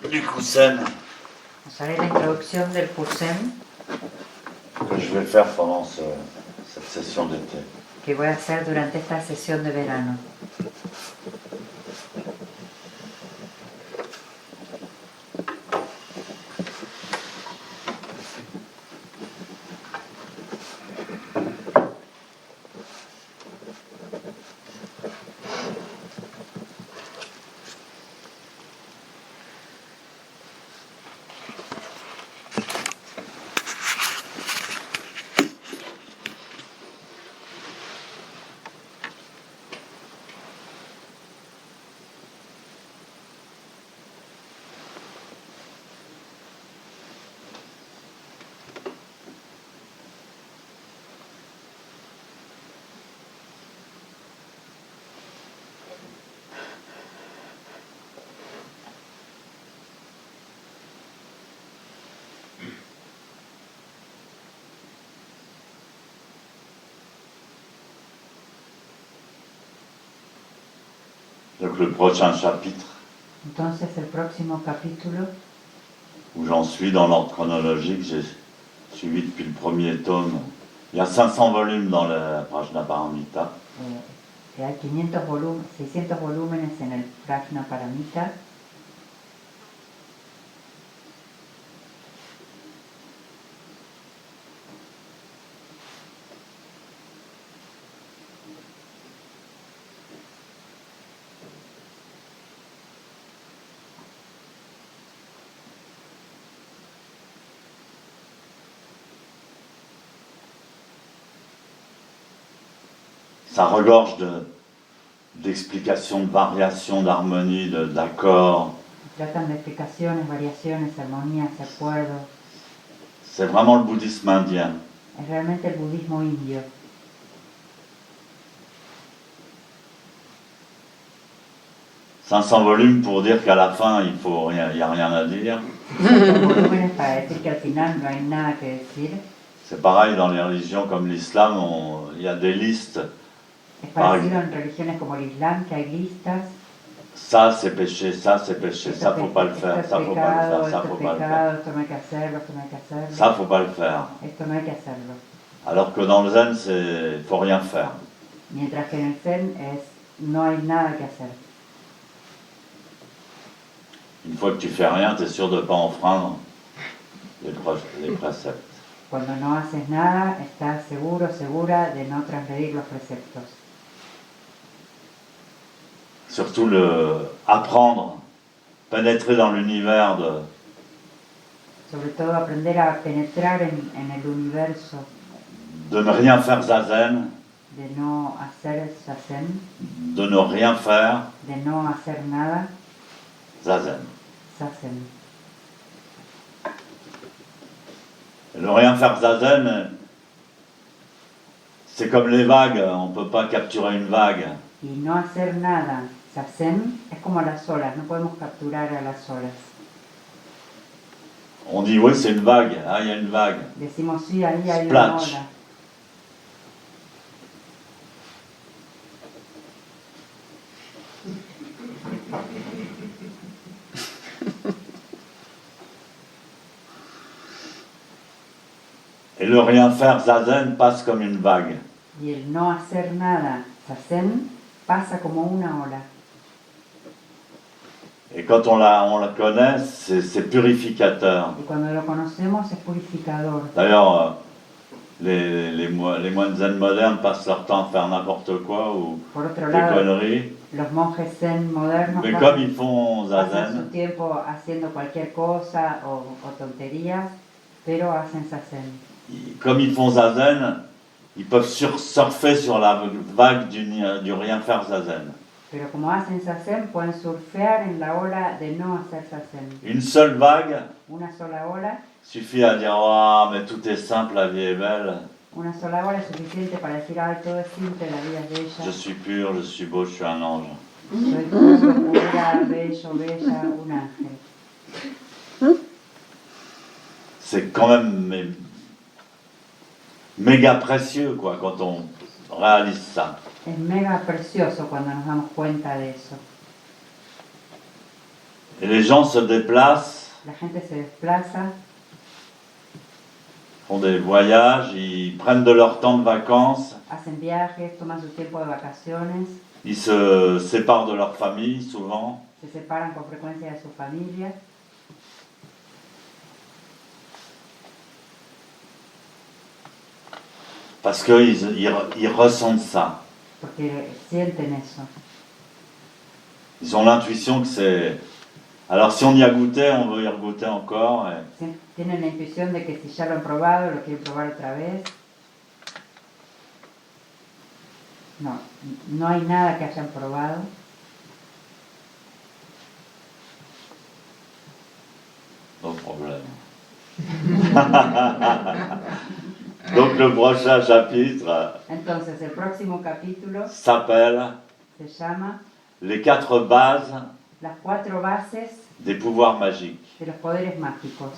du Kusen Os haré la introducción del Kusen que je vais faire pendant cette session d'été. que voy a hacer durante esta sesión de verano. Donc le prochain chapitre, Entonces el próximo capítulo, où j'en suis dans l'ordre chronologique, j'ai suivi depuis le premier tome. Il y a 500 volumes dans la Prajnaparamita. hay 600 volúmenes en el Prajnaparamita. Ça regorge d'explications, de variations, d'harmonie, d'accords. Tratan de explicaciones, variaciones, armonías, acuerdos. C'est vraiment le bouddhisme indien. Es realmente el budismo indio. « 500 volumes pour dire qu'à la fin, il n'y a rien à dire. » 600 volúmenes para decir que al final no hay nada que decir. C'est pareil dans les religions comme l'islam, il y a des listes. Es parecido en religiones como el Islam, que hay listas. Ça c'est péché, ça c'est péché, ça faut pas le faire, ça faut pas le faire, ça faut pas le faire. Esto no hay que hacerlo, esto no hay que hacerlo. Ça faut pas le faire. Esto no hay que hacerlo. Alors que dans le zen, il faut rien faire. Mientras que en el Zen no hay nada que hacer. Une fois que tu fais rien, tu es sûr de ne pas enfreindre les préceptes. Cuando no haces nada, estás seguro, segura de no transgredir los preceptos. Surtout apprendre, pénétrer dans l'univers Sobre todo aprender a penetrar en el universo, de ne rien faire zazen, de no hacer zazen, de ne rien faire de no hacer nada zazen. zazen. Et ne rien faire zazen, c'est comme les vagues, on ne peut pas capturer une vague. Y no hacer nada zazen es como las olas, no podemos capturar a las olas. On dit oui, c'est une vague, ah, il y a une vague. Decimos sí, ahí hay una Splash. ola. Et le rien faire zazen passe comme une vague. Y el no hacer nada zazen pasa como una ola. Et quand on la connaît, c'est purificateur. Y cuando lo conocemos es purificador. D'ailleurs, les moines zen modernes passent leur temps à faire n'importe quoi ou Por otro des lado, conneries. los monjes zen modernos Mais comme ils font pasan su zazen, tiempo haciendo cualquier cosa o tonterías, pero hacen zazen. comme ils font zazen, ils peuvent surfer sur la vague du rien faire zazen. Pero como hacen zazen, pueden surfear en la ola de no hacer zazen. Une seule vague Una sola ola, suffit à dire « Ah, mais tout est simple, la vie est belle. una sola ola es suficiente para decir, ay, todo es simple, la vida es bella. Je suis pur, je suis beau, je suis un ange. Soy puro, pura, bello, bella, un ángel. C'est quand même méga précieux quoi, quand on réalise ça. Es mega precioso cuando nos damos cuenta de eso. Et les gens se déplacent, la gente se desplaza, font des voyages, ils prennent de leur temps de vacances, hacen viajes, toman su tiempo de vacaciones, ils se séparent de leur famille souvent. se separan con frecuencia de su familia, Parce qu'ils ressentent ça. porque sienten eso. Ils ont l'intuition que c'est... Alors si on y a goûté, on veut y regoûter encore. Tienen la intuition de que si ya lo han probado, lo quieren probar otra vez. No, no hay nada que hayan probado. No problème. Donc le prochain chapitre Entonces, el próximo capítulo s'appelle se llama Les 4 bases Las 4 bases des pouvoirs magiques. de los poderes mágicos.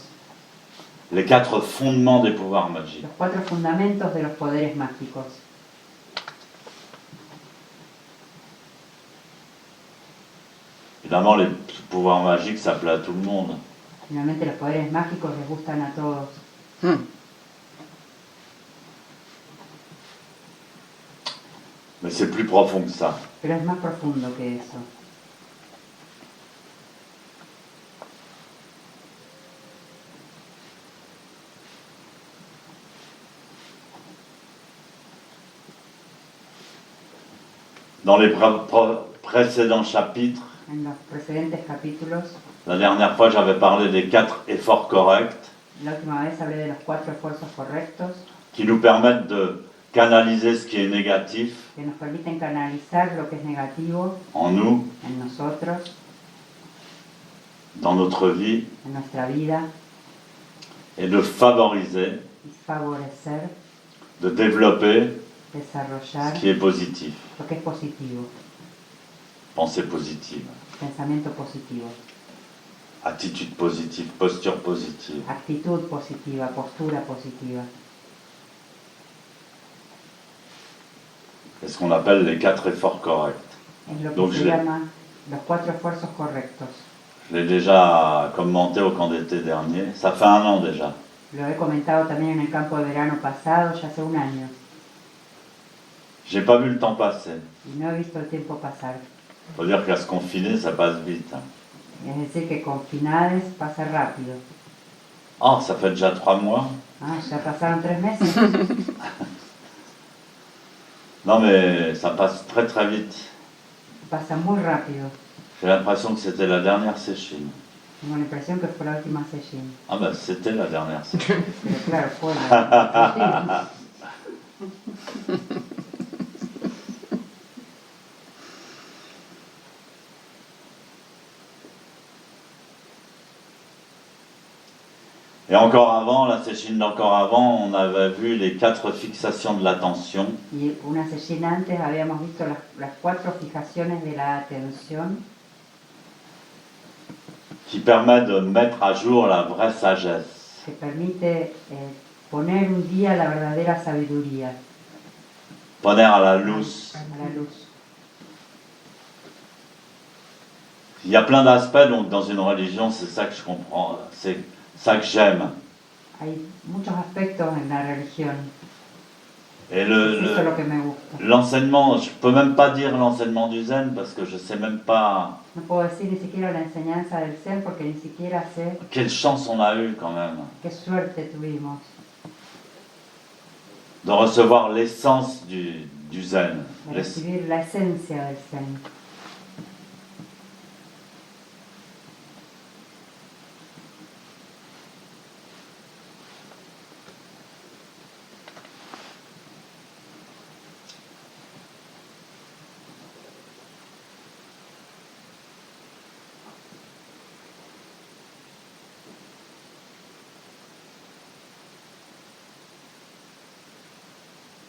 Les 4 fondements des pouvoirs magiques. Los 4 fundamentos de los poderes mágicos. Évidemment, les pouvoirs magiques, ça plaît à tout le monde. Finalmente, los poderes mágicos les gustan a todos. Mais c'est plus profond que ça. Pero es más profundo que eso. Dans les précédents chapitres, En los precedentes capítulos, la dernière fois, j'avais parlé des 4 efforts corrects la última vez hablé de los 4 esfuerzos correctos qui nous permettent de canaliser ce qui est négatif que nos permiten canalizar lo que es negativo en nous, en nosotros, dans notre vie, en nuestra vida, et de favoriser, y favorecer, de développer desarrollar ce qui est positif. lo que es positivo, Pensée positive, pensamiento positivo, attitude positive, posture positive. actitud positiva, postura positiva. C'est ce qu'on appelle les 4 efforts corrects. Es lo que Donc, se je- llama los 4 esfuerzos correctos. Je l'ai déjà commenté au camp d'été dernier. Ça fait 1 an déjà. Lo he comentado también en el campo de verano pasado, ya hace un año, J'ai pas vu le temps passer. y no he visto el tiempo pasar. Faut dire qu'à se confiner, ça passe vite. Hein. Es decir, que con finales pasa rápido. Oh, ça fait déjà 3 mois. Ah, ya pasaron 3 meses. Non mais ça passe très très vite. Pasa muy rápido. J'ai l'impression que c'était la dernière séchine. Tengo la impresión que fue la última sesión. Ah ben c'était la dernière séchine. Pero claro, fue la Et encore avant, la séchine d'encore avant, on avait vu les 4 fixations de l'attention Y una sesión antes habíamos visto las 4 fijaciones de la atención qui permettent de mettre à jour la vraie sagesse. que permite poner un día la verdadera sabiduría Poner à la luz. a la luz. Il y a plein d'aspects donc dans une religion, c'est ça que je comprends, c'est ça que j'aime. Hay muchos aspectos en la religión. Et Eso es lo que me gusta. l'enseignement, je peux même pas dire l'enseignement du zen parce que je sais même pas No puedo decir ni siquiera la enseñanza del Zen porque ni siquiera sé quelle chance on a eu quand même qué suerte tuvimos de recevoir l'essence du zen. de recibir la esencia del Zen.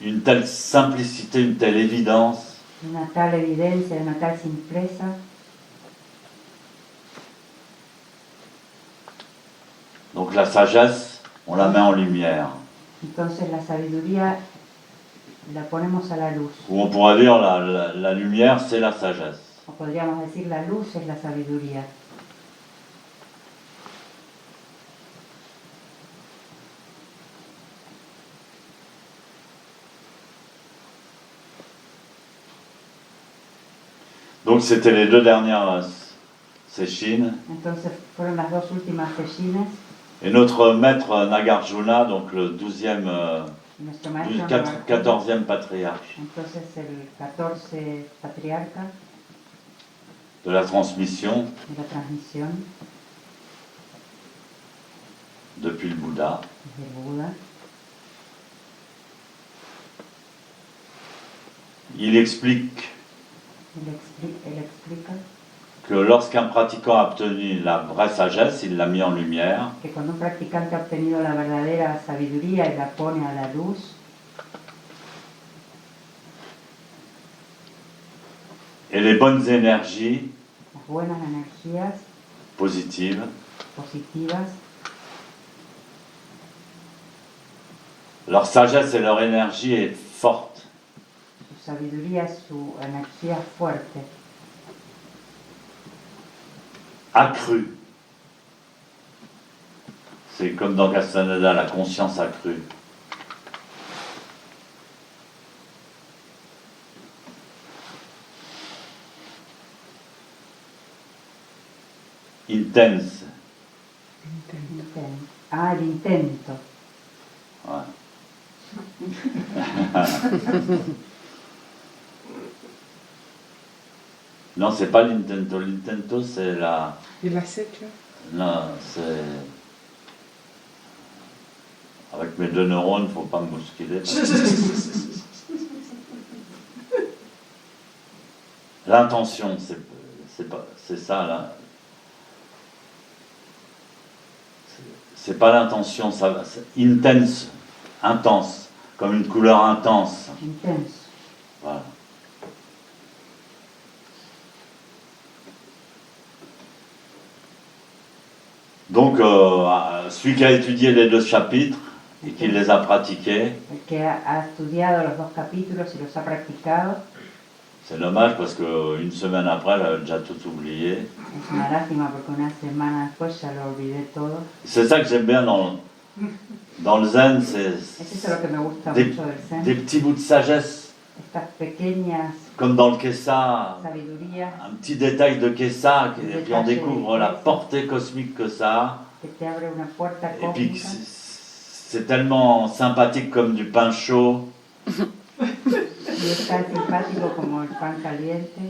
Une telle simplicité, une telle évidence. Una tal evidencia, una tal simpleza. Donc la sagesse, on la met en lumière. Entonces la sabiduría la ponemos a la luz. Ou on pourrait dire la lumière, c'est la sagesse. O podríamos decir la luz es la sabiduría. Donc c'était les deux dernières séchines. Entonces fueron las dos últimas seshines. Et notre maître Nagarjuna, donc le 12e, Nuestro maestro Nagarjuna, 14e patriarche entonces el 14 patriarca de la transmission de la transmisión depuis le Bouddha, del Buda, il explique él explica que lorsqu'un pratiquant a obtenu la vraie sagesse, il l'a mis en lumière. que cuando un practicante ha obtenido la verdadera sabiduría y la pone a la luz, Et les bonnes énergies las buenas energías positives positivas, leur sagesse et leur énergie est forte. su sabiduría, su energía fuerte, Accrue. C'est comme dans Castaneda, la conscience accrue. Intense. el intento. Ouais. Non, c'est pas l'intento. L'intento, c'est la... Il acecha. Non, c'est... Avec mes 2 neurones, faut pas me bousculer. L'intention, c'est ça, là. C'est pas l'intention, ça, c'est intense, intense, comme une couleur intense. Intenso. Voilà. Donc, celui qui a étudié les 2 chapitres et qui les a pratiqués, El que ha estudiado los 2 capítulos y los ha practicado, c'est dommage parce qu'une semaine après, elle avait déjà tout oublié. es una lástima porque una semana después ya lo olvidé todo. C'est ça que j'aime bien dans le zen, Es eso lo que me gusta des, mucho del Zen. des petits bouts de sagesse, Estas pequeñas comme dans le Kessa, sabidurías un petit détail de Kessa, et puis on découvre la portée cosmique que ça a. que te abre una puerta Et puis cósmica. c'est tellement sympathique comme du pain chaud. Y es tan simpático como el pan caliente.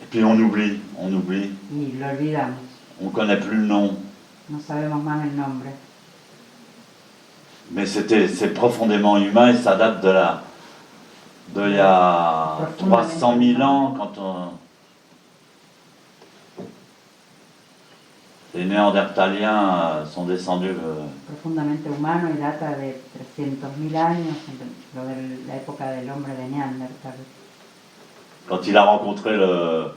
Et puis on oublie, Y lo olvidamos. on connaît plus le nom. No sabemos más el nombre. Mais c'est profondément humain et ça date il y a 300 000 ans quand les Néandertaliens sont descendus. Profundamente humano y data de 300.000 años, lo de la época del hombre de Neandertal. Quand il a rencontré l'homme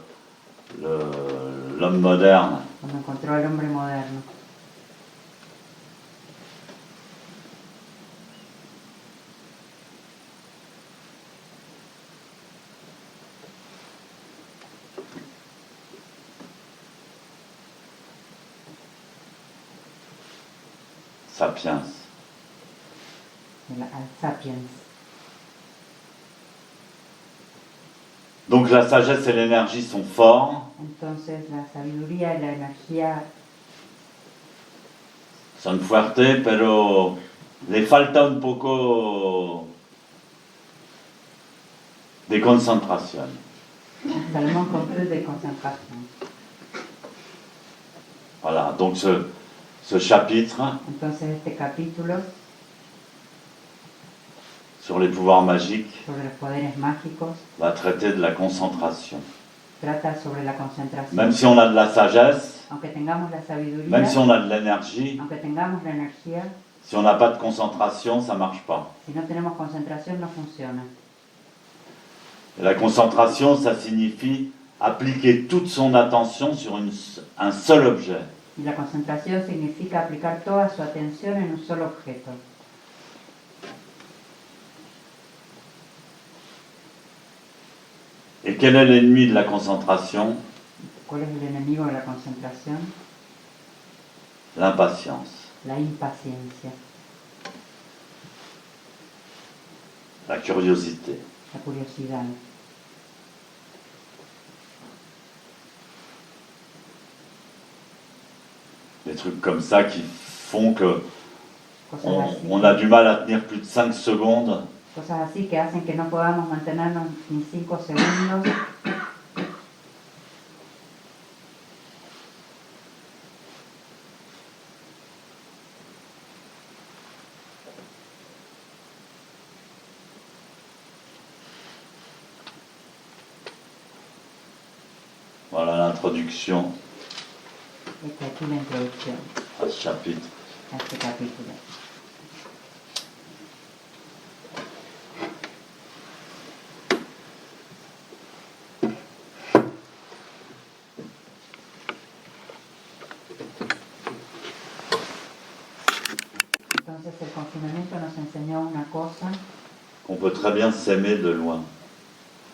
moderne, Cuando encontró al hombre moderno. Sapiens. Al Sapiens. Donc la sagesse et l'énergie sont forts, Entonces la sabiduría y la energía son fuertes, pero le falta un poco de concentración. salimos con plus de concentración. Voilà, donc ce chapitre Entonces este capítulo sur les pouvoirs magiques sobre los poderes mágicos va traiter de la concentration. trata sobre la concentración. Même si on a de la sagesse, Aunque tengamos la sabiduría, même si on a de l'énergie, aunque tengamos la energía, si on n'a pas de concentration, ça ne marche pas. si no tenemos concentración no funciona. Et la concentration, ça signifie appliquer toute son attention sur un seul objet. Y la concentración significa aplicar toda su atención en un solo objeto. Et quel est l'ennemi de la concentration? ¿Cuál es el enemigo de la concentración? L'impatience, La impaciencia, la curiosité. la curiosidad. Des trucs comme ça qui font que Cosas así, on a du mal à tenir plus de 5 secondes cosas así que hacen que no podamos mantenernos ni 5 segundos. Voilà l'introduction Esta aquí la introducción à ce chapitre. a este capítulo. Entonces el confinamiento nos enseñó una cosa, Qu'on peut très bien s'aimer de loin.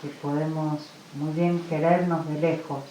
que podemos muy bien querernos de lejos.